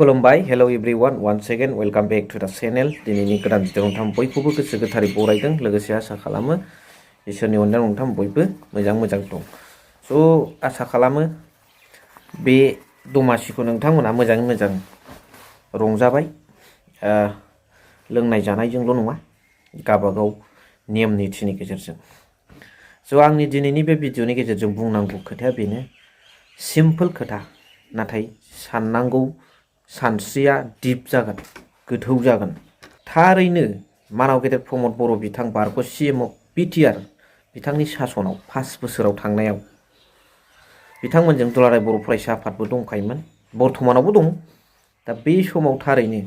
खुलुमबाय hello everyone once again welcome back to the channel दिनैनि गोदान भिडिअ नोंथां बयखौबो गोसो गोथारै बरायदों लोगोसे आसा खालामो इसोरनि अननायाव नोंथां बयबो मोजां दं स' आसा खालामो बे दमासिखौ नोंथांमोना मोजाङै मोजां रंजाबाय लोंनाय जानायजोंल' नङा गाबागाव नेम निथिनि गेजेरजों स' आंनि दिनैनि बे भिडिअनि गेजेरजों बुंनांगौ खोथाया बेनो सिम्पोल खोथा नाथाय साननांगौ सानस्रिया दिप जागोन गोथौ जागोन थारैनो मानाव गेदेर प्रमद बर' बिथां बारग' CM बिटिआर बिथांनि सासनाव 5 बोसोराव थांनायाव बिथांमोनजों दुलाराय बर' फरायसा आफादबो दंखायोमोन बर्तमानावबो दं दा बे समाव थारैनो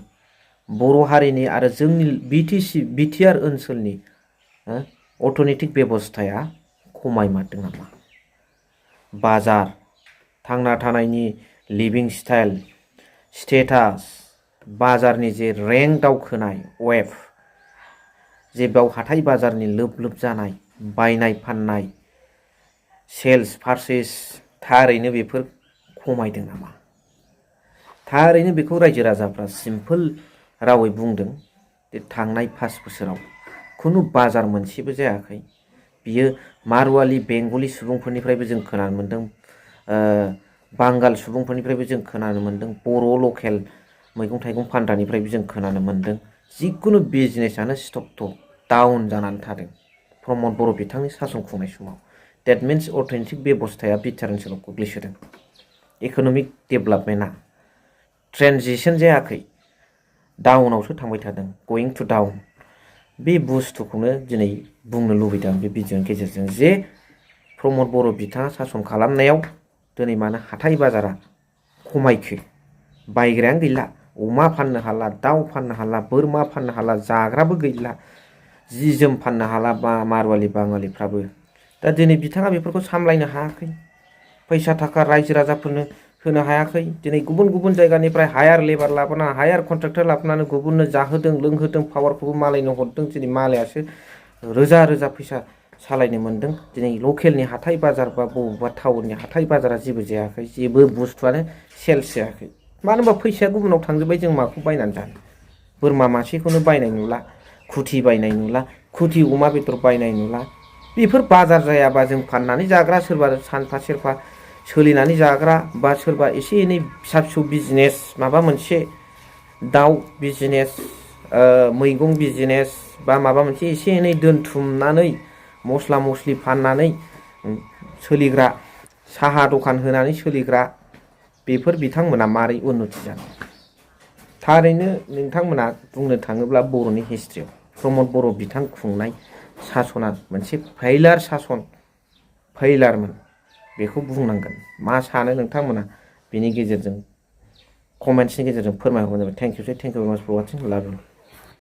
बर' हारिनि आरो जोंनि बिटिआर ओनसोलनि अर्थनैतिक बेबस्थाया खमायमारदों नामा बाजार थांना थानायनि लिभिं स्टाइल स्टेटास बाजारनि जे रेंक दावखोनाय वेब जे बेयाव हाथाय बाजारनि लोब जानाय बायनाय फाननाय सेल्स पारचेस थारैनो बेफोर खमायदों नामा थारैनो बेखौ रायजो राजाफ्रा सिम्पोल रावै बुंदों जे थांनाय 5 बोसोराव खुनु बाजार मोनसेबो जायाखै बियो मारवाली बेंगली सुबुंफोरनिफ्रायबो जों खोनानो मोनदों बांगाल सुबुंफोरनिफ्रायबो जों खोनानो मोनदों बर' लकेल मैगं थाइगं फानग्रानिफ्रायबो जों खोनानो मोनदों जिकुनु बिजनेसआनो स्टक डाउन जानानै थादों प्रमद बर' बिथांनि सासन खुंनाय समाव डेट मिन्स अर्थनैतिक बेबस्थाया बिटिआर ओनसोलाव गोग्लैसोदों इक'नमिक डेभेलपमेन्टआ ट्रेनजिसन जायाखै डाउनावसो थांबाय थादों गोइं टु डाउन बे बुस्थुखौनो दिनै बुंनो लुबैदों बे भिडिअनि गेजेरजों जे प्रमद बर' बिथाङा सासन खालामनायाव दिनै मानो हाथाय बाजारा खमायखो बायग्रायानो गैला अमा फाननो हाला दाउ फाननो हाला बोरमा फाननो हाला जाग्राबो गैला जि जोम फाननो हाला मारवाली बाङालिफ्राबो दा दिनै बिथाङा बेफोरखौ सामलायनो हायाखै फैसा थाखा रायजो राजाफोरनो होनो हायाखै दिनै गुबुन जायगानिफ्राय हायार लेबार लाबोना हायार कन्ट्राक्टर लाबोनानै गुबुननो जाहोदों लोंहोदों पावारखौबो मालायनो हरदों दिनै मालायासो रोजा फैसा सालायनो मोनदों दिनै लकेलनि हाथाय बाजार बा बबेबा टाउननि हाथाय बाजारा जेबो जायाखै जेबो बुस्थुआनो सेल्स जायाखै मानो होनबा फैसाया गुबुनाव थांजोबबाय जों माखौ बायनानै जानो बोरमा मासेखौनो बायनाय नुला खुथि बायनाय नुला खुथि अमा बेदर बायनाय नुला बेफोर बाजार जायाबा जों फाननानै जाग्रा सोरबा सानफा सेरफा सोलिनानै जाग्रा बा सोरबा एसे एनै फिसा फिसौ बिजनेस माबा मोनसे दाउ बिजनेस मैगं बिजनेस बा माबा मोनसे एसे एनै दोनथुमनानै मस्ला मस्लि फाननानै सोलिग्रा साहा दखान होनानै सोलिग्रा बेफोर बिथांमोना मारै उन्नति जानो थारैनो नोंथांमोना बुंनो थाङोब्ला बर'नि हिस्ट्रियाव प्रमद बर' बिथां खुंनाय सासना मोनसे फैलार सासन फैलारमोन बेखौ बुंनांगोन मा सानो नोंथांमोना बेनि गेजेरजों कमेन्ट्सनि गेजेरजों फोरमायहरबानो जाबाय थेंक इउ भेरि माच फर वाचिं लाभ इउ